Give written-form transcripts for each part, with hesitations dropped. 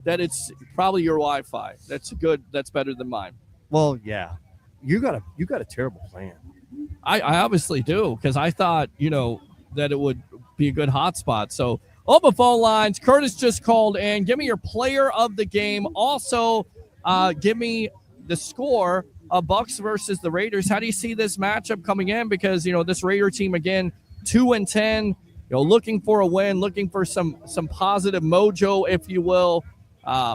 that it's probably your Wi-Fi. That's good. That's better than mine. Well, yeah. You got a terrible plan. I obviously do, because I thought, that it would be a good hotspot. So open phone lines. Curtis just called in. Give me your player of the game. Also, give me the score of Bucs versus the Raiders. How do you see this matchup coming in? Because, this Raider team, again, 2-10, looking for a win, looking for some positive mojo, if you will.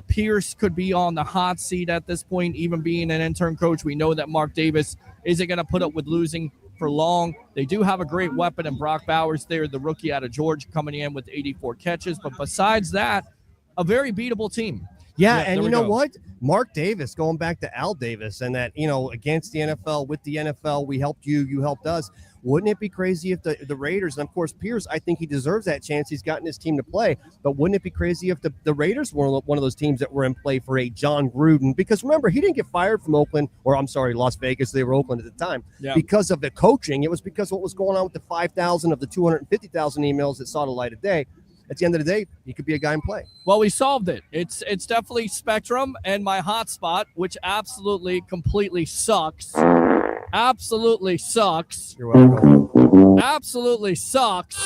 Pierce could be on the hot seat at this point, even being an intern coach. We know that Mark Davis isn't going to put up with losing for long. They do have a great weapon in Brock Bowers there, the rookie out of Georgia, coming in with 84 catches. But besides that, a very beatable team. Yeah, and you know what? Mark Davis, going back to Al Davis, and that, against the NFL, with the NFL, we helped you, you helped us. Wouldn't it be crazy if the Raiders, and of course Pierce, I think he deserves that chance. He's gotten his team to play. But wouldn't it be crazy if the Raiders were one of those teams that were in play for a John Gruden? Because remember, he didn't get fired from Oakland, or I'm sorry, Las Vegas. They were Oakland at the time. Yeah. Because of the coaching. It was because of what was going on with the 5,000 of the 250,000 emails that saw the light of day. At the end of the day, he could be a guy in play. Well, we solved it. It's definitely Spectrum and my hotspot, which absolutely, completely sucks. Absolutely sucks. You're welcome. Absolutely sucks.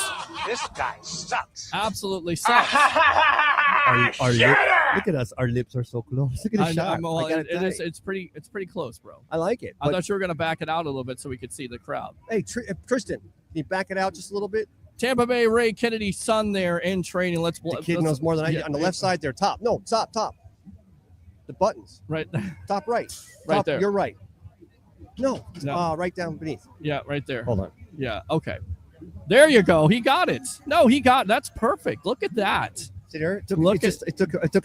This guy sucks. Absolutely sucks. Look at us. Our lips are so close. Look at the shot. It's pretty close, bro. I like it. I thought you were going to back it out a little bit so we could see the crowd. Hey, Tristan, can you back it out just a little bit? Tampa Bay Ray Kennedy's son there in training. The kid knows more than I do. On the left side there, top. No, top. The buttons. Right. Top right. Right top, there. You're right. No. Right down beneath. Yeah, right there. Hold on. Yeah, okay. There you go. He got it. No, that's perfect. Look at that. See there? It took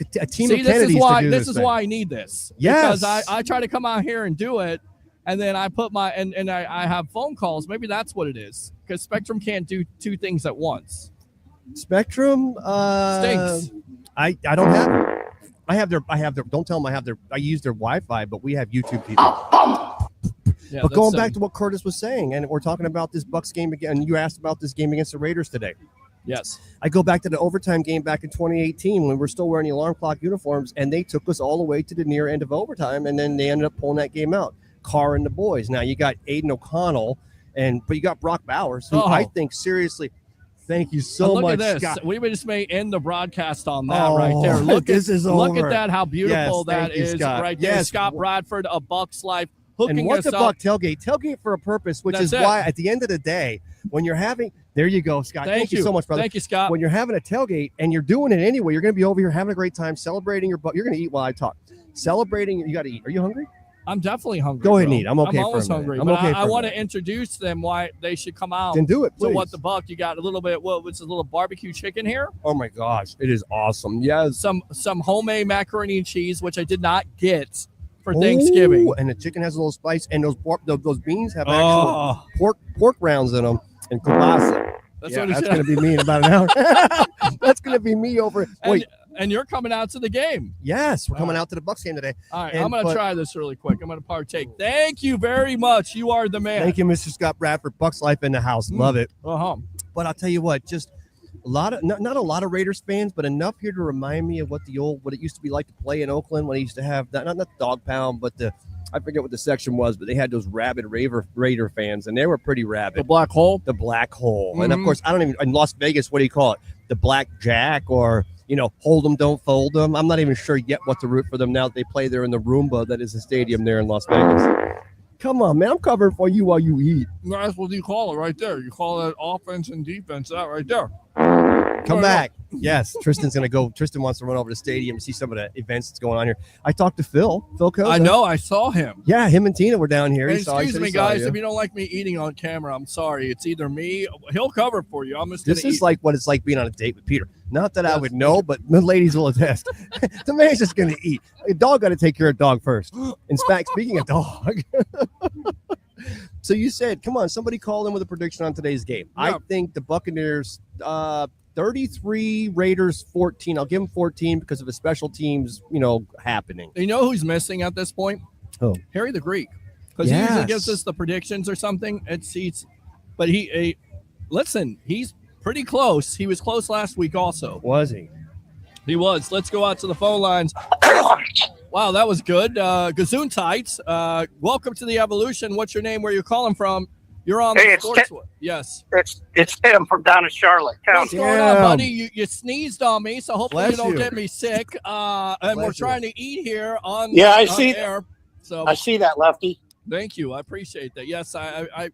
a team of Kennedys to do this. This is why I need this. Yes. Because I try to come out here and do it, and then I put I have phone calls. Maybe that's what it is. Because Spectrum can't do two things at once. Spectrum stinks. I don't have it. I have their don't tell them I use their Wi-Fi, but we have YouTube people. Yeah, but going back to what Curtis was saying, and we're talking about this Bucs game again, and you asked about this game against the Raiders today. Yes. I go back to the overtime game back in 2018 when we were still wearing the alarm clock uniforms, and they took us all the way to the near end of overtime, and then they ended up pulling that game out. Carr and the boys. Now you got Aiden O'Connell, but you got Brock Bowers, who I think seriously. Thank you so much, look at this. Scott. We just may end the broadcast on that right there. Look at that, how beautiful that is right there. Yes. Scott Bradford, a Bucs Life, hooking and what us the up. Buck tailgate for a purpose, which is why at the end of the day, when you're having, there you go, Scott. Thank you so much, brother. Thank you, Scott. When you're having a tailgate and you're doing it anyway, you're going to be over here having a great time celebrating your Buck. You're going to eat while I talk. Celebrating, you got to eat. Are you hungry? I'm definitely hungry. Go ahead and eat. I'm okay. I'm always hungry. I want to introduce them why they should come out. Then do it, please. So what the Buck? You got a little bit. What's a little barbecue chicken here? Oh my gosh, it is awesome. Yes. Some homemade macaroni and cheese, which I did not get for Thanksgiving. And the chicken has a little spice, and those beans have actual pork rounds in them and kielbasa. That's going to be me in about an hour. That's going to be me over. Wait. And you're coming out to the game. Yes, we're coming out to the Bucs game today. All right, I'm going to try this really quick. I'm going to partake. Thank you very much. You are the man. Thank you, Mr. Scott Bradford. Bucs Life in the house. Love it. Uh-huh. But I'll tell you what, just a lot of not a lot of Raiders fans, but enough here to remind me of what it used to be like to play in Oakland when they used to have that, not the dog pound, but I forget what the section was, but they had those rabid Raider fans, and they were pretty rabid. The black hole? The black hole. Mm-hmm. And, of course, in Las Vegas, what do you call it? The black jack or, hold them, don't fold them. I'm not even sure yet what to root for them now that they play there in the Roomba that is the stadium there in Las Vegas. Come on, man. I'm covering for you while you eat. That's what you call it right there. You call it offense and defense, that right there. Come back. Yes, Tristan's going to go. Tristan wants to run over to the stadium and see some of the events that's going on here. I talked to Phil Koza. I know. I saw him. Yeah, him and Tina were down here. Excuse me, guys. If you don't like me eating on camera, I'm sorry. It's either me. He'll cover for you. I'm just. This is like what it's like being on a date with Peter. Not that I would know, but the ladies will attest. The man's just going to eat. A dog got to take care of dog first. In fact, speaking of dog. So you said, come on, somebody call in with a prediction on today's game. Yeah. I think the Buccaneers, 33, Raiders 14. I'll give them 14 because of the special teams, happening. You know who's missing at this point? Oh, Harry the Greek. Because he usually gives us the predictions or something. But he's pretty close. He was close last week also. Was he? He was. Let's go out to the phone lines. Wow, that was good. Gazoon Tights, welcome to the Evolution. What's your name? Where you calling from? You're on the sports. Yes. It's Tim from down in Charlotte. What's going on, buddy? You sneezed on me, so hopefully you don't get me sick. And we're trying to eat here on air. So I see that, Lefty. Thank you. I appreciate that. Yes, I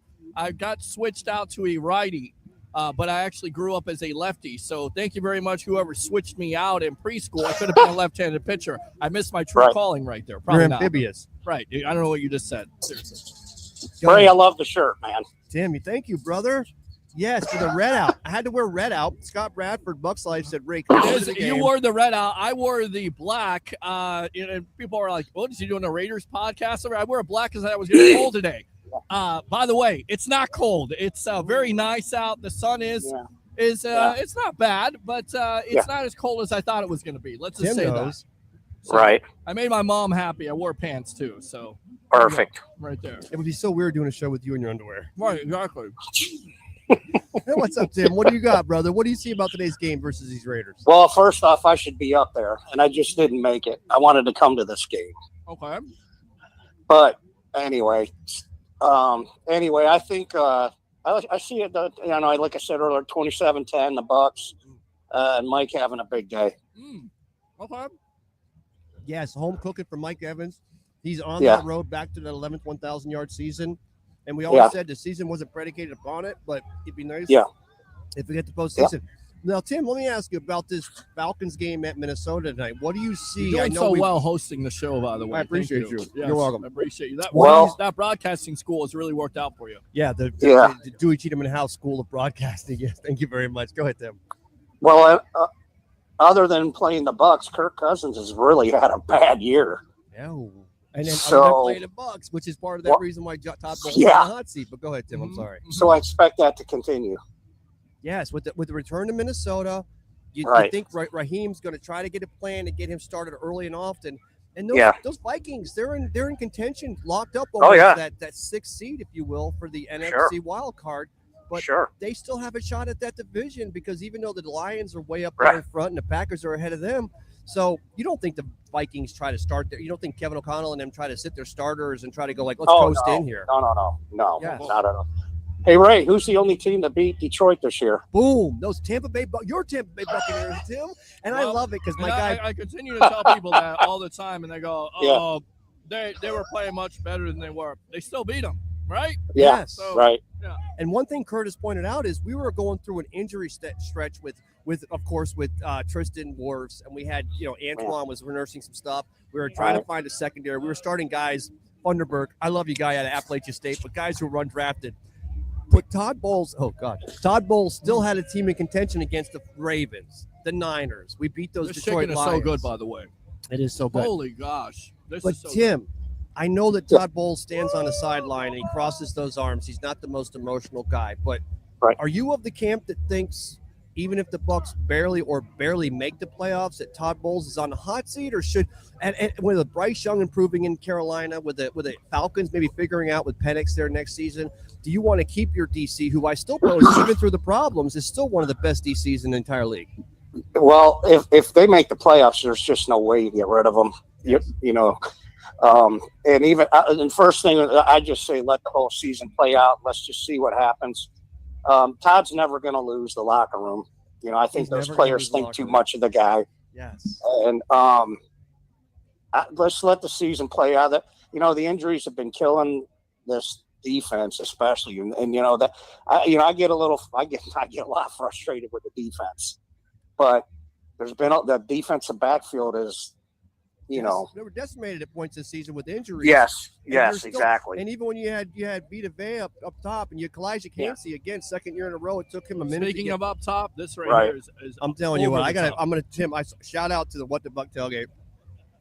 got switched out to a righty, but I actually grew up as a lefty. So thank you very much, whoever switched me out in preschool. I could have been a left-handed pitcher. I missed my true calling right there. Probably You're amphibious. Not. Right. I don't know what you just said. Seriously. Ray, I love the shirt, man. Tim, thank you, brother. Yes, for the red out. I had to wear red out. Scott Bradford, Bucs Life, said, Ray, you wore the red out. I wore the black. People are like, what is he doing, a Raiders podcast? I wear black because I was getting cold today. By the way, it's not cold. It's very nice out. The sun is it's not bad, but it's not as cold as I thought it was going to be. Let's just say that. So right. I made my mom happy. I wore pants too. So perfect. Right there. It would be so weird doing a show with you in your underwear. Right, exactly. Hey, what's up, Tim? What do you got, brother? What do you see about today's game versus these Raiders? Well, first off, I should be up there, and I just didn't make it. I wanted to come to this game. Okay. But anyway, I think I see it. Like I said earlier, 27-10, the Bucs, and Mike having a big day. Okay. Yes, home cooking for Mike Evans. He's on that road back to the 11th 1,000-yard season. And we always said the season wasn't predicated upon it, but it'd be nice if we get the postseason. Now, Tim, let me ask you about this Falcons game at Minnesota tonight. What do you see? You're doing well hosting the show, by the way. I appreciate you. Yes, you're welcome. I appreciate you. That broadcasting school has really worked out for you. Yeah, the Dewey Cheatham House School of Broadcasting. Yes, thank you very much. Go ahead, Tim. Well, other than playing the Bucs, Kirk Cousins has really had a bad year. No. And then playing the Bucs, which is part of that reason why Todd Bowles is in the hot seat. But go ahead, Tim. I'm sorry. So I expect that to continue. Yes, with the return to Minnesota, you think Raheem's going to try to get a plan to get him started early and often. And those Vikings, they're in contention, locked up over that sixth seed, if you will, for the NFC wild card. But they still have a shot at that division because even though the Lions are way up there in front and the Packers are ahead of them, so you don't think the Vikings try to start there? You don't think Kevin O'Connell and them try to sit their starters and try to go let's coast in here? No, not at all. Hey, Ray, who's the only team that beat Detroit this year? Boom. Those your Tampa Bay Buccaneers, Tim. And I love it because I continue to tell people that all the time, and they go, they were playing much better than they were. They still beat them, right? Yeah, yes. Right. Yeah. And one thing Curtis pointed out is we were going through an injury stretch with Tristan Wirfs, and we had, Antoine was nursing some stuff. We were trying to find a secondary. We were starting guys, Thunderberg. I love you, guy out of Appalachian State, but guys who run drafted. But Todd Bowles still had a team in contention against the Ravens, the Niners. We beat those Detroit Lions. This chicken is so good, by the way. It is so good. Holy gosh. But Tim, I know that Todd Bowles stands on the sideline and he crosses those arms. He's not the most emotional guy. But are you of the camp that thinks even if the Bucs barely make the playoffs, that Todd Bowles is on the hot seat, or should and with Bryce Young improving in Carolina, with the Falcons maybe figuring out with Penix there next season, do you want to keep your DC, who I still believe, even through the problems, is still one of the best DCs in the entire league? Well, if they make the playoffs, there's just no way you get rid of them. And even and first thing, I just say let the whole season play out. Let's just see what happens. Todd's never going to lose the locker room. I think those players think too much of the guy. Yes. And let's let the season play out. The injuries have been killing this defense, especially, and I get a lot frustrated with the defense, but there's been the defensive backfield is. They were decimated at points this season with injuries. Yes, exactly. And even when you had Vita Vea up top, and you had Kalijah Cansey again, second year in a row, it took him a minute. Speaking of up top, this here is I'm telling you what, I'm gonna Tim. I shout out to the What the Buck Tailgate,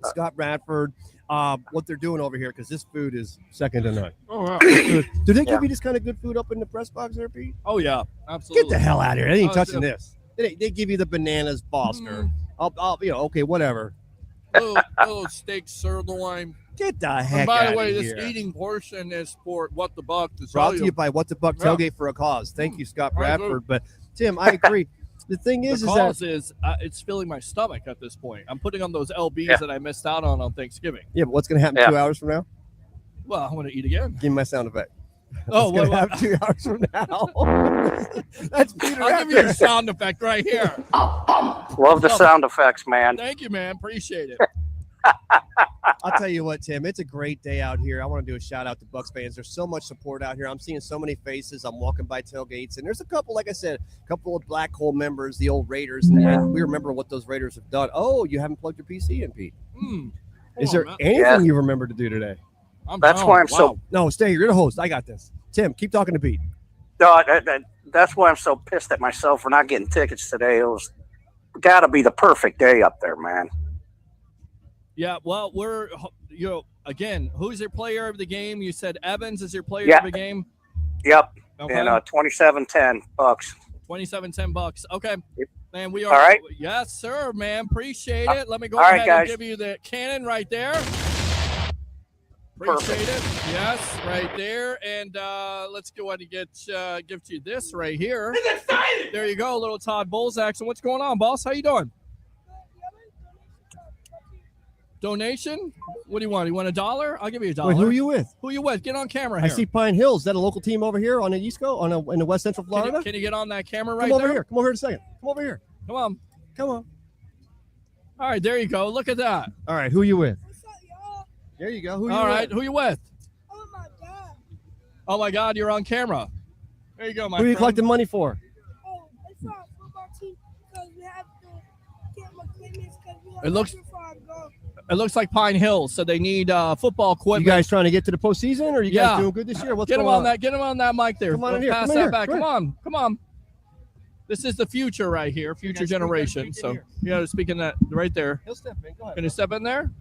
Scott Bradford, what they're doing over here, because this food is second to none. Oh wow. Do they give you this kind of good food up in the press box there, Pete? Oh yeah, absolutely. Get the hell out of here! They ain't touching this. They give you the bananas Foster. Okay, whatever. Little steak sirloin. Get the heck out of here. By the way, this eating portion is for What the Buck. Brought to you by What the Buck Tailgate for a Cause. Thank you, Scott Bradford. But, Tim, I agree. The thing is the that cause is it's filling my stomach at this point. I'm putting on those LBs that I missed out on Thanksgiving. yeah. But what's going to happen 2 hours from now? Well, I want to eat again. Give me my sound effect. Oh, What's gonna what? happen 2 hours from now? That's Peter. I'll give you your sound effect right here. Love the sound effects, man. Thank you, man. Appreciate it. I'll tell you what, Tim, it's a great day out here. I want to do a shout out to Bucs fans. There's so much support out here. I'm seeing so many faces. I'm walking by tailgates, and there's a couple, like I said, a couple of Black Hole members, the old Raiders, and we remember what those Raiders have done. Oh, you haven't plugged your PC in, Pete. Is there anything you remember to do today? That's why I'm so. No, stay here. You're the host. I got this. Tim, keep talking to Pete. No, that's why I'm so pissed at myself for not getting tickets today. It was got to be the perfect day up there, man. Yeah, well, we're, again, who's your player of the game? You said Evans is your player of the game? Yep. Okay. And 27-10 Bucs. 27-10 Bucs. Okay. Yep. Man, we are. All right. Yes, sir, man. Appreciate it. Let me go all ahead right, and guys. give you the cannon right there. Appreciate it. Yes, right there. And let's go ahead and give to you this right here. There you go, little Todd Bowles action. What's going on, boss? How you doing? Donation? What do you want? You want $1? I'll give you $1. Wait, who are you with? Who you with? Get on camera here. I see Pine Hills. Is that a local team over here on the East Coast, in the West Central Florida? Can you get on that camera right Come over there? here. Come over here in a second. Come over here. Come on. Come on. All right, there you go. Look at that. All right, who are you with? What's up, y'all? There you go. Who are All you right, with? who you with? Oh my God. Oh my God, you're on camera. There you go, my Who are you friend. collecting money for? Oh, it's our football team because we have to get my equipment because we It looks- looking for our goal. It looks like Pine Hills, so they need football You equipment. guys trying to get to the postseason, or are you Yeah. guys doing good this year? What's Get him going on that. Get him on that mic there. Come on in here. Pass Come in that here. back. Come Come on. Come on. This is the future right here, future generation. So speaking that right there. He'll step in. Go ahead. Can you step in there?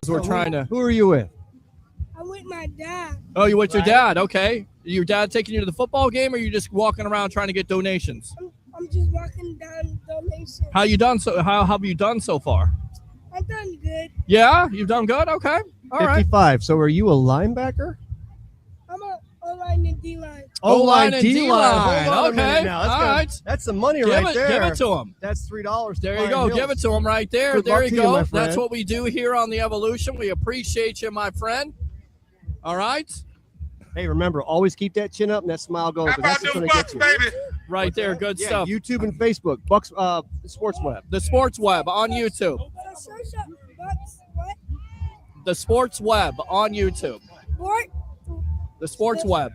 As we're trying to. Who are you with? I'm with my dad. Oh, you with your Right. dad? Okay. Your dad taking you to the football game, or you just walking around trying to get donations? I'm just walking down donation. How you done? So how have you done so far? I'm done good. Yeah, you've done good. Okay. All right. 55. So are you a linebacker? I'm on O-line and D-line. O-line and D-line. Hold on a minute Okay. now. All right. That's some money Give right it, there. give it to him. That's $3. There you go. Give it to him right there. Good There luck you to you, go. my friend. That's what we do here on the Evolution. We appreciate you, my friend. All right. Hey, remember, always keep that chin up and that smile going. 'Cause that's what's going to get you. Right there. Good Yeah, stuff. YouTube and Facebook. Bucs Sports Web. The Sports Web on YouTube. So search up Bucs. What? The Sports Web on YouTube. Sport? The Sports Web.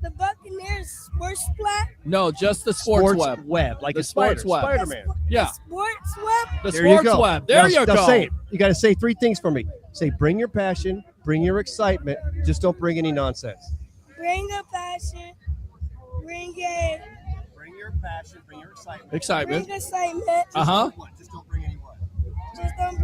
The Buccaneers Sports Splat? No, just the Sports Web. Like The a spider. Sports Web. Spider-Man. Yeah. Sports Web? The There you Sports go. Web. There Now- you now go. Say it. You got to say 3 things for me. Say, bring your passion, bring your excitement. Just don't bring any nonsense. Bring a passion. Bring a Bring your passion, bring your excitement. Excitement. bring excitement. Uh-huh. Just don't bring any what? Just don't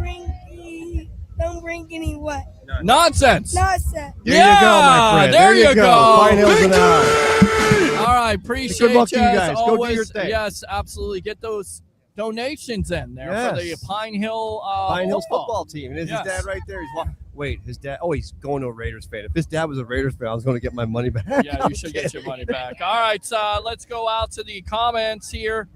bring any what? Nonsense. Nonsense. There you go, my friend. There you go. Pine Hills in the house. All right, appreciate Good luck to you as guys. Go do always. your thing. Yes, absolutely. Get those donations in there for the Yes. Pine Hill Pine Hills football team. And Yes. his dad right there. Wait, his dad. Oh, he's going to a Raiders fan. If his dad was a Raiders fan, I was going to get my money back. Yeah, you should get your money back. All right, let's go out to the comments here.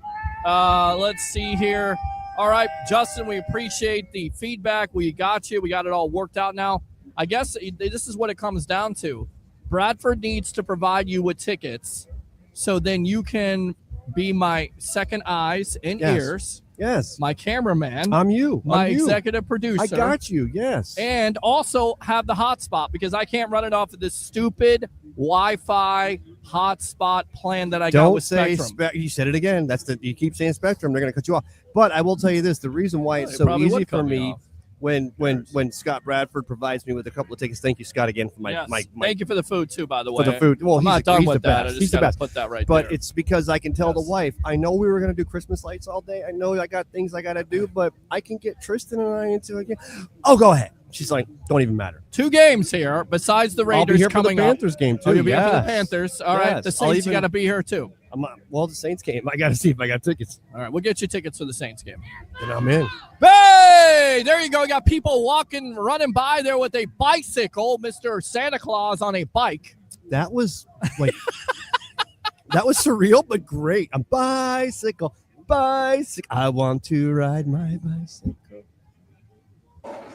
Let's see here. All right, Justin, we appreciate the feedback. We got you. We got it all worked out now. I guess this is what it comes down to. Bradford needs to provide you with tickets so then you can be my second eyes and Yes. ears, Yes. my cameraman, I'm you. my I'm you. executive producer. I got you. Yes. And also have the hotspot because I can't run it off of this stupid Wi-Fi hotspot plan that I got Don't with say Spectrum. you said it again. You keep saying Spectrum. They're going to cut you off. But I will tell you this: the reason why it's They so probably easy would for cut me me off. when Scott Bradford provides me with a couple of tickets. Thank you, Scott, again for Yes. my Thank you for the food too, by the way. for the food. Well, I'm he's not done he's with the that. best. I just He's the gotta best. put that right But there. it's because I can tell the Yes. wife. I know we were going to do Christmas lights all day. I know I got things I got to do, but I can get Tristan and I into it again. Oh, go ahead. She's like, don't even matter. 2 games here besides the I'll Raiders be here for the coming up. Panthers game too. Oh, you'll be here for the Yes. Panthers. All right. Yes. The I'll Saints, even- you got to be here too. Well, the Saints game. I got to see if I got tickets. All right. We'll get you tickets for the Saints game. Then I'm in. Hey, there you go. You got people running by there with a bicycle. Mr. Santa Claus on a bike. That was like That was surreal, but great. I'm bicycle. I want to ride my bicycle.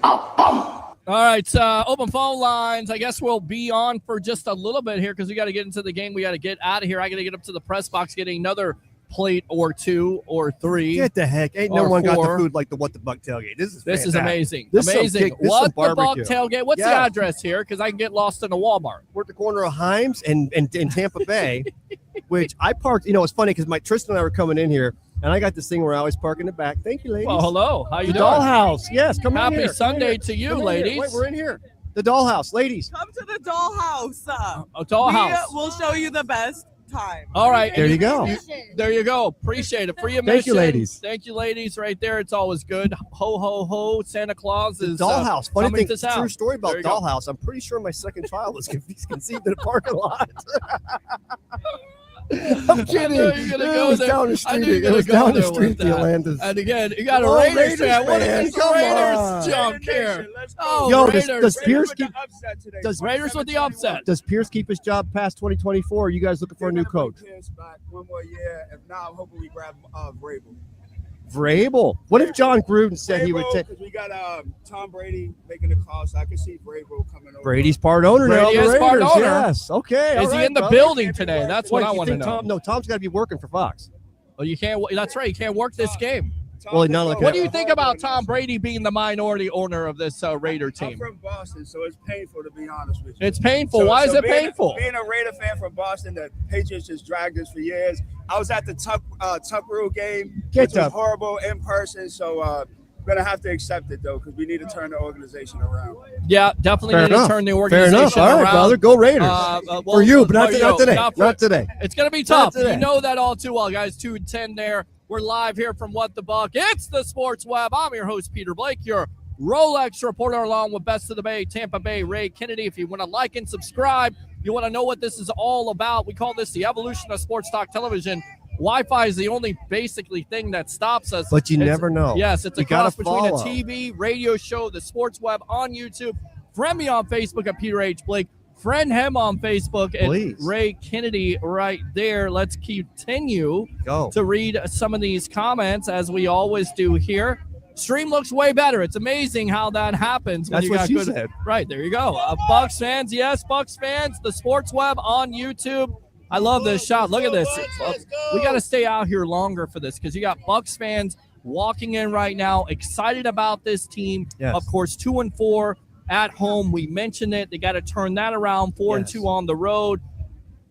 All right, open phone lines. I guess we'll be on for just a little bit here because we got to get into the game. We got to get out of here. I got to get up to the press box, get another plate or 2 or 3. Get the heck. Ain't no one got the food like the What the Buck tailgate. This is amazing. This amazing. What the Buck tailgate? What's the Yes. address here? Because I can get lost in a Walmart. We're at the corner of Himes and Tampa Bay, which I parked. It's funny because Tristan and I were coming in here, and I got this thing where I always park in the back. Thank you, ladies. Well, hello. How you The doing? dollhouse. Yes, come on. Happy Sunday to you, ladies. Wait, we're in here. The dollhouse, ladies. Come to the dollhouse. A dollhouse. We'll show you the best time. All right. There you go. There you go. Appreciate it. Free admission. Thank you, ladies. Thank you, ladies. Right there. It's always good. Ho, ho, ho. Santa Claus is Dollhouse. Funny coming thing, to town. true story about There you go. Dollhouse. I'm pretty sure my second child was conceived in a parking lot. I'm kidding. I knew you were gonna go It was there. down the I knew street. you were It was gonna go down the there street. with The that. Atlantis. And again, you got a Oh, Raiders Raiders fan. What fan, is this come Raiders on. junk here? Oh, Yo, Raiders. does Pierce keep? Does Raiders with the upset. Does Pierce keep his job past 2024? Or are you guys looking for a new coach? Pierce back one more year. If not, I'm hoping we grab Vrabel. Vrabel. What if John Gruden said he would take? Because we got Tom Brady making the call, so I can see Vrabel coming over. Brady's part owner now. Brady The is part Raiders, owner. Yes. Okay. Is all he right, in the brother. building today? That's what Wait, I you want to think know. Tom's got to be working for Fox. Well, you can't. That's right. You can't work this game. Well, not like What do you think about Tom Brady being the minority owner of this Raider I'm team? from Boston, so it's painful to be honest with you. It's painful. Why is it painful? Being a Raider fan from Boston, the Patriots just dragged us for years. I was at the Tuck Rule game, which was horrible in person, so gonna have to accept it though, because we need to turn the organization around. Yeah, definitely Fair need enough. to turn the Fair organization enough. All right, around. brother. Go Raiders. Well, for you, but not yo, today. not Not today. It's going to be tough. today. You know that all too well, guys. 2-10 there. We're live here from What the Buck. It's the Sports Web. I'm your host, Peter Blake, your Rolex reporter, along with Best of the Bay, Tampa Bay, Ray Kennedy. If you want to like and subscribe, you want to know what this is all about, we call this the evolution of sports talk television. Wi-Fi is the only basically thing that stops us. But you never know. Yes, it's a You gotta cross between a follow. TV, radio show, the Sports Web on YouTube. Friend me on Facebook at Peter H. Blake. Friend him on Facebook at Please. Ray Kennedy right there. Let's continue Go. to read some of these comments as we always do here. Stream looks way better. It's amazing how that happens. When That's you what got she good, said. Right, there you go. Bucs fans, yes, Bucs fans. The Sports Web on YouTube. I love this shot. Look at this. We got to stay out here longer for this because you got Bucs fans walking in right now, excited about this team. Yes. Of course, 2-4 at home. We mentioned it. They got to turn that around. 4-2 on the road.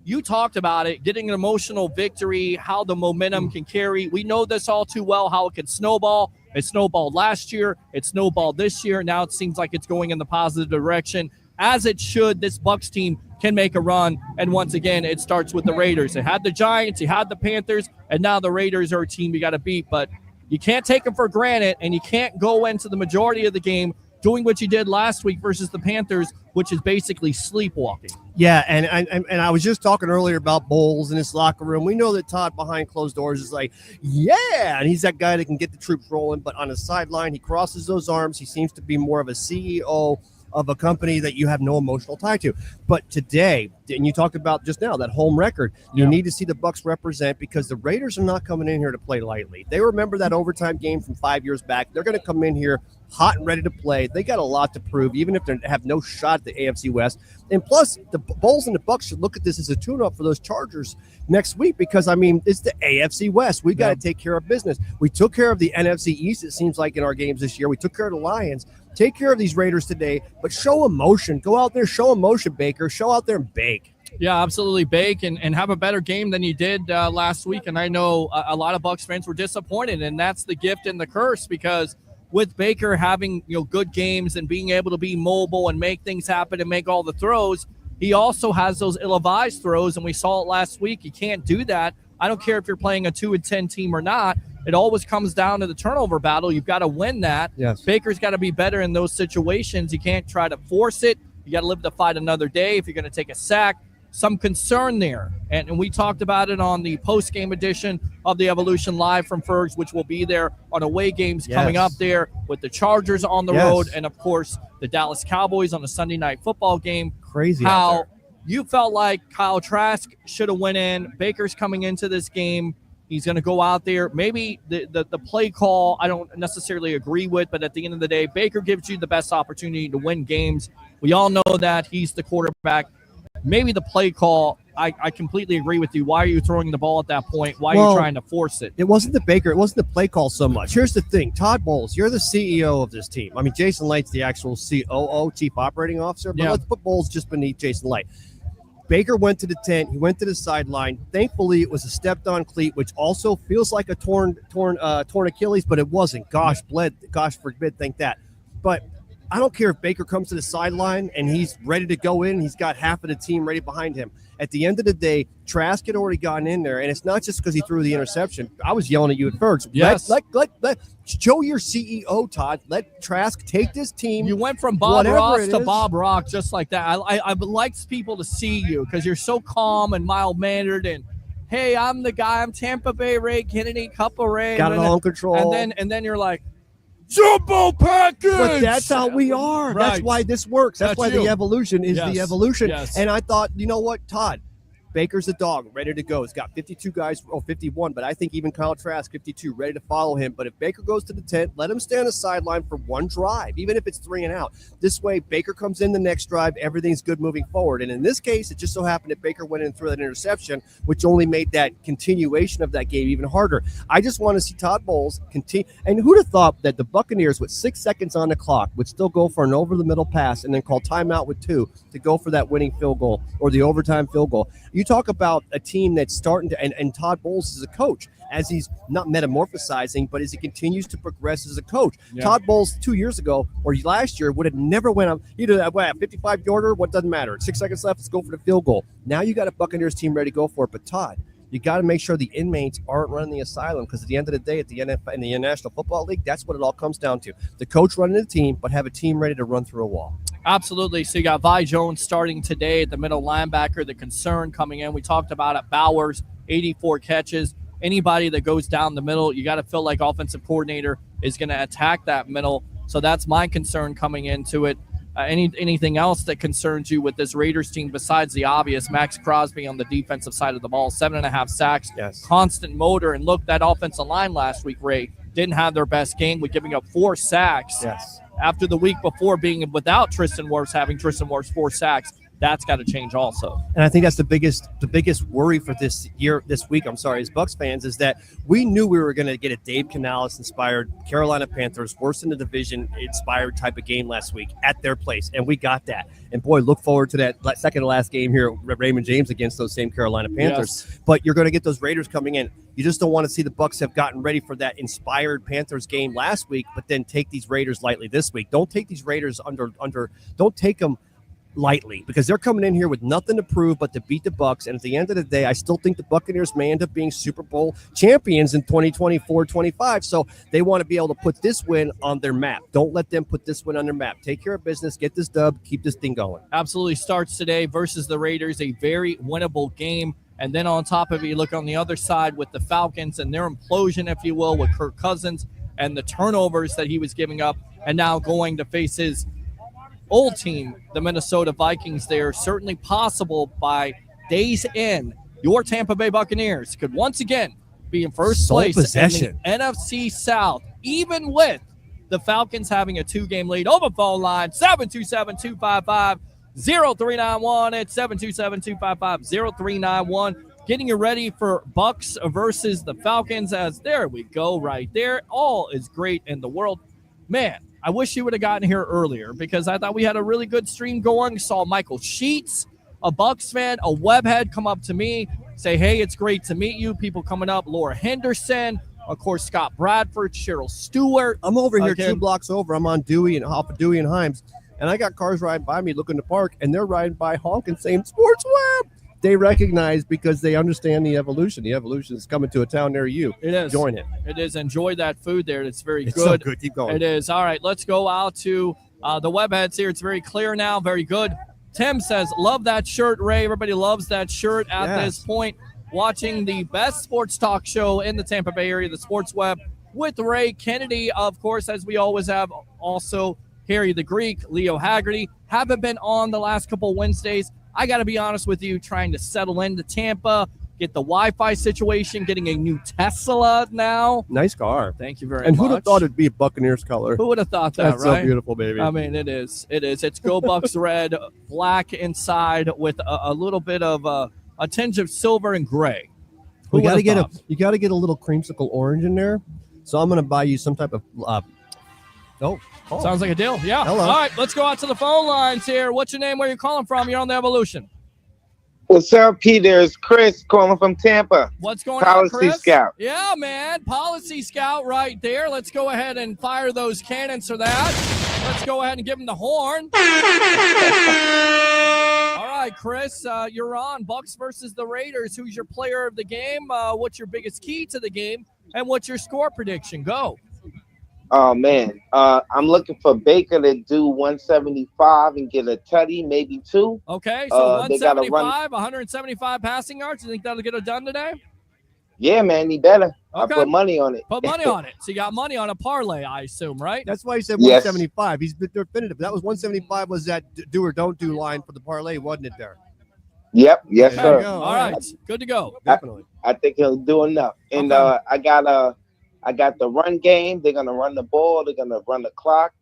You talked about it, getting an emotional victory, how the momentum can carry. We know this all too well, how it can snowball. It snowballed last year. It snowballed this year. Now it seems like it's going in the positive direction. As it should, this Bucs team can make a run. And once again, it starts with the Raiders. It had the Giants, you had the Panthers, and now the Raiders are a team you got to beat. But you can't take them for granted, and you can't go into the majority of the game doing what you did last week versus the Panthers, which is basically sleepwalking. Yeah, and I was just talking earlier about Bowles in his locker room. We know that Todd behind closed doors is like, yeah, and he's that guy that can get the troops rolling. But on the sideline, he crosses those arms. He seems to be more of a CEO of a company that you have no emotional tie to. But today, and you talked about just now, that home record, you need to see the Bucs represent because the Raiders are not coming in here to play lightly. They remember that overtime game from 5 years back. They're going to come in here hot and ready to play. They got a lot to prove, even if they have no shot at the AFC West. And plus, the Bulls and the Bucs should look at this as a tune-up for those Chargers next week because, I mean, it's the AFC West. We got to take care of business. We took care of the NFC East, it seems like, in our games this year. We took care of the Lions. Take care of these Raiders today, but show emotion. Go out there, show emotion, Baker. Show out there and bake. Yeah, absolutely. Bake and have a better game than you did last week. And I know a lot of Bucs fans were disappointed, and that's the gift and the curse because with Baker having good games and being able to be mobile and make things happen and make all the throws, he also has those ill-advised throws, and we saw it last week. You can't do that. I don't care if you're playing a 2-10 team or not. It always comes down to the turnover battle. You've got to win that. Yes. Baker's got to be better in those situations. You can't try to force it. You got to live the fight another day if you're going to take a sack. Some concern there. And we talked about it on the post-game edition of the Evolution Live from Fergs, which will be there on away games coming up there with the Chargers on the road and, of course, the Dallas Cowboys on a Sunday night football game. Crazy. How you felt like Kyle Trask should have went in. Baker's coming into this game. He's going to go out there. Maybe the play call I don't necessarily agree with, but at the end of the day, Baker gives you the best opportunity to win games. We all know that he's the quarterback. Maybe the play call, I completely agree with you. Why are you throwing the ball at that point? Why are you trying to force it? It wasn't the Baker. It wasn't the play call so much. Here's the thing. Todd Bowles, you're the CEO of this team. I mean, Jason Light's the actual COO, Chief Operating Officer, but let's put Bowles just beneath Jason Light. Baker went to the tent. He went to the sideline. Thankfully, it was a stepped-on cleat, which also feels like a torn Achilles, but it wasn't. Gosh forbid, think that. But I don't care if Baker comes to the sideline and he's ready to go in. He's got half of the team ready behind him. At the end of the day, Trask had already gotten in there, and it's not just because he threw the interception. I was yelling at you at first. Yes. Let show your CEO, Todd. Let Trask take this team. You went from Bob Ross to Bob Rock just like that. I like people to see you because you're so calm and mild-mannered and, hey, I'm the guy. I'm Tampa Bay Ray Kennedy, Cup of Ray. Got it all in control. And then you're like, jumbo package. But that's how we are. Right. That's why this works. That's why the evolution is the evolution. Yes. And I thought, you know what, Todd? Baker's a dog, ready to go. He's got 52 guys, 51, but I think even Kyle Trask, 52, ready to follow him. But if Baker goes to the tent, let him stay on the sideline for one drive, even if it's 3 and out. This way, Baker comes in the next drive, everything's good moving forward. And in this case, it just so happened that Baker went in and threw that interception, which only made that continuation of that game even harder. I just want to see Todd Bowles continue. And who'd have thought that the Buccaneers, with 6 seconds on the clock, would still go for an over-the-middle pass and then call timeout with 2 to go for that winning field goal or the overtime field goal. You talk about a team that's starting to, and Todd Bowles is a coach, as he's not metamorphosizing, but as he continues to progress as a coach. Yeah. Todd Bowles 2 years ago or last year would have never went up either that way, a 55-yarder, what doesn't matter. 6 seconds left, let's go for the field goal. Now you got a Buccaneers team ready to go for it. But Todd, you got to make sure the inmates aren't running the asylum, because at the end of the day, at the NFL, in the National Football League, that's what it all comes down to. The coach running the team, but have a team ready to run through a wall. Absolutely. So you got Vi Jones starting today at the middle linebacker. The concern coming in, we talked about it, Bowers, 84 catches. Anybody that goes down the middle, you got to feel like offensive coordinator is going to attack that middle. So that's my concern coming into it. Anything else that concerns you with this Raiders team besides the obvious? Max Crosby on the defensive side of the ball, 7.5 sacks, constant motor. And look, that offensive line last week, Ray, didn't have their best game with giving up 4 sacks. After the week before being without Tristan Wirfs, having Tristan Wirfs 4 sacks. That's got to change also. And I think that's the biggest worry for this week, as Bucs fans, is that we knew we were going to get a Dave Canales-inspired Carolina Panthers, worst in the division inspired type of game last week at their place, and we got that. And boy, look forward to that second to last game here at Raymond James against those same Carolina Panthers. Yes. But you're going to get those Raiders coming in. You just don't want to see the Bucs have gotten ready for that inspired Panthers game last week, but then take these Raiders lightly this week. Don't take these Raiders don't take them lightly, because they're coming in here with nothing to prove but to beat the Bucs. And at the end of the day, I still think the Buccaneers may end up being Super Bowl champions in 2024-25. So they want to be able to put this win on their map. Don't let them put this win on their map. Take care of business, get this dub, keep this thing going. Absolutely. Starts today versus the Raiders, a very winnable game. And then on top of it, you look on the other side with the Falcons and their implosion, if you will, with Kirk Cousins and the turnovers that he was giving up, and now going to face his old team, the Minnesota Vikings. There, certainly possible by day's end, your Tampa Bay Buccaneers could once again be in first place in the NFC South, even with the Falcons having a 2-game lead. Over phone line, 727-255-0391. It's 727-255-0391. Getting you ready for Bucs versus the Falcons, as there we go right there. All is great in the world. Man, I wish you would have gotten here earlier, because I thought we had a really good stream going. Saw Michael Sheets, a Bucs fan, a webhead, come up to me, say, hey, it's great to meet you. People coming up, Laura Henderson, of course, Scott Bradford, Cheryl Stewart. I'm over here 2 blocks over. I'm on Dewey and off of Dewey and Himes, and I got cars riding by me looking to park, and they're riding by honking saying Sports Web. They recognize, because they understand the evolution. The evolution is coming to a town near you. It is. Join it. It is. Enjoy that food there. It's very good. So good. Keep going. It is. All right, let's go out to the webheads here. It's very clear now. Very good. Tim says, love that shirt, Ray. Everybody loves that shirt at this point. Watching the best sports talk show in the Tampa Bay area, the Sports Web, with Ray Kennedy, of course, as we always have. Also, Harry the Greek, Leo Haggerty. Haven't been on the last couple Wednesdays. I got to be honest with you, trying to settle into Tampa, get the Wi-Fi situation, getting a new Tesla now. Nice car. Thank you very much. And who'd have thought it'd be a Buccaneers color? Who would have thought that, That's right? so beautiful, baby. I mean, it is. It is. It's Go Bucs red, black inside with a little bit of a tinge of silver and gray. You got to get a little creamsicle orange in there. So I'm going to buy you some type of. Sounds like a deal. Yeah. Hello. All right, let's go out to the phone lines here. What's your name? Where you calling from? You're on the Evolution. What's up, Peter? It's Chris calling from Tampa. What's going on, Policy Chris? Scout. Yeah, man. Policy Scout right there. Let's go ahead and fire those cannons for that. Let's go ahead and give him the horn. All right, Chris, you're on. Bucs versus the Raiders. Who's your player of the game? What's your biggest key to the game? And what's your score prediction? Go. Oh, man. I'm looking for Baker to do 175 and get a tutty, maybe 2. Okay, so They gotta 175, 175 passing yards. You think that'll get it done today? Yeah, man, he better. I Okay. put money on it. Put money on it. So you got money on a parlay, I assume, right? That's why he said Yes. 175. He's been definitive. That was 175 was that do or don't do line for the parlay, wasn't it there? Yep, yes, There sir. you go. All right, good to go. Definitely. I think he'll do enough. And Okay. I got the run game. They're gonna run the ball. They're gonna run the clock.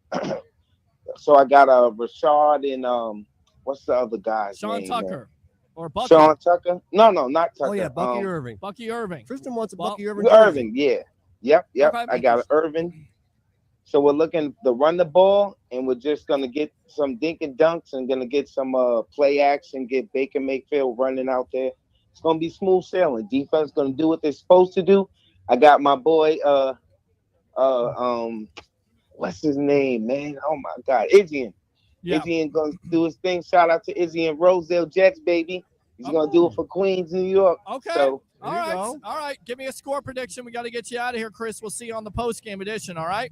So I got Rashard and what's the other guy's Sean name? Tucker or Bucky. Sean Tucker? No, not Tucker. Oh, yeah, Bucky Irving. Bucky Irving. Tristan wants a Well, Bucky Irving. Irving, yeah. Yep. Okay. I got Irving. So we're looking to run the ball, and we're just gonna get some dink and dunks, and gonna get some play action, get Baker Mayfield running out there. It's gonna be smooth sailing. Defense gonna do what they're supposed to do. I got my boy, what's his name, man? Oh my God, Izzy. Yeah. Izzy gonna do his thing. Shout out to Izzy and Rosedale Jets, baby. He's gonna do it for Queens, New York. Okay. So All There you right. go. All right. Give me a score prediction. We got to get you out of here, Chris. We'll see you on the post-game edition, all right?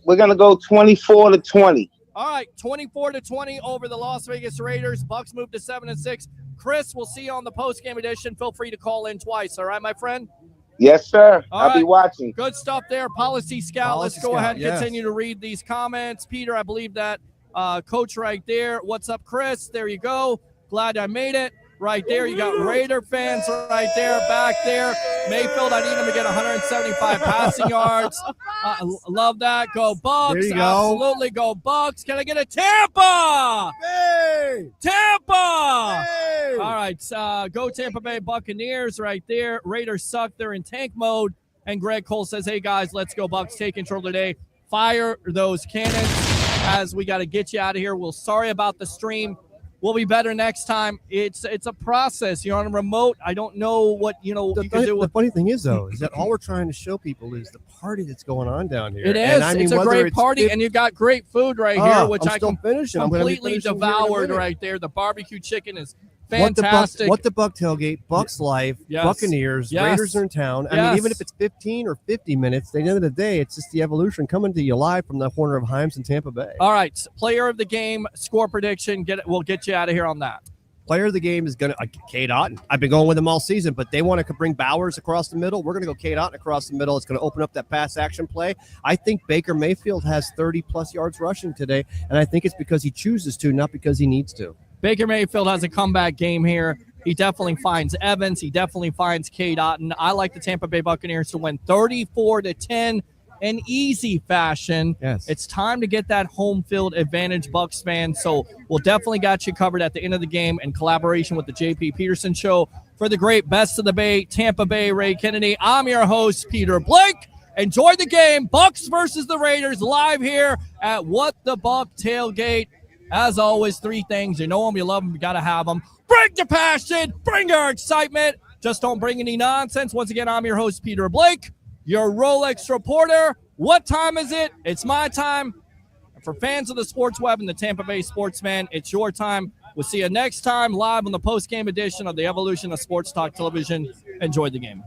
we're gonna go 24-20. All right, 24-20 over the Las Vegas Raiders. Bucs move to 7-6. Chris, we'll see you on the post-game edition. Feel free to call in twice, all right, my friend? Yes, sir. All I'll be right. watching. Good stuff there. Policy Scout. Policy Let's go Scout, ahead and yes. continue to read these comments. Peter, I believe that coach right there. What's up, Chris? There you go. Glad I made it. Right there. You got Raider fans right there, back there. Mayfield, I need him to get 175 passing yards. Love that. Go Bucs. There you go. Absolutely go Bucs. Can I get a Tampa? Hey! Tampa! Hey! All right, go Tampa Bay Buccaneers right there. Raiders suck. They're in tank mode. And Greg Cole says, hey, guys, let's go Bucs. Take control today. Fire those cannons as we got to get you out of here. We're sorry about the stream. We'll be better next time. It's a process. You're on a remote. I don't know what, you can do. The funny thing is, though, is that all we're trying to show people is the party that's going on down here. It is. And I mean, it's a whether great party, and you got great food right here, which I'm still finishing. I'm gonna be completely finishing here in a devoured minute. right there. The barbecue chicken is What fantastic. the Buck tailgate, Bucks life, Yes. Buccaneers, Yes. Raiders are in town. I Yes. mean, even if it's 15 or 50 minutes, at the end of the day, it's just the evolution coming to you live from the corner of Himes and Tampa Bay. All right, player of the game, score prediction. We'll get you out of here on that. Player of the game is going to Cade Otton. I've been going with him all season, but they want to bring Bowers across the middle. We're going to go Cade Otton across the middle. It's going to open up that pass action play. I think Baker Mayfield has 30-plus yards rushing today, and I think it's because he chooses to, not because he needs to. Baker Mayfield has a comeback game here. He definitely finds Evans. He definitely finds Cade Otton. I like the Tampa Bay Buccaneers to win 34-10 in easy fashion. Yes. It's time to get that home field advantage, Bucs fans. So we'll definitely got you covered at the end of the game in collaboration with the JP Peterson Show. For the great Best of the Bay, Tampa Bay, Ray Kennedy, I'm your host, Peter Blake. Enjoy the game. Bucs versus the Raiders live here at What the Buck Tailgate. As always, three things. You know them, you love them, you got to have them. Bring the passion, bring your excitement. Just don't bring any nonsense. Once again, I'm your host, Peter Blake, your Rolex reporter. What time is it? It's my time. For fans of the Sports Web and the Tampa Bay Sportsman, it's your time. We'll see you next time live on the post-game edition of the Evolution of Sports Talk Television. Enjoy the game.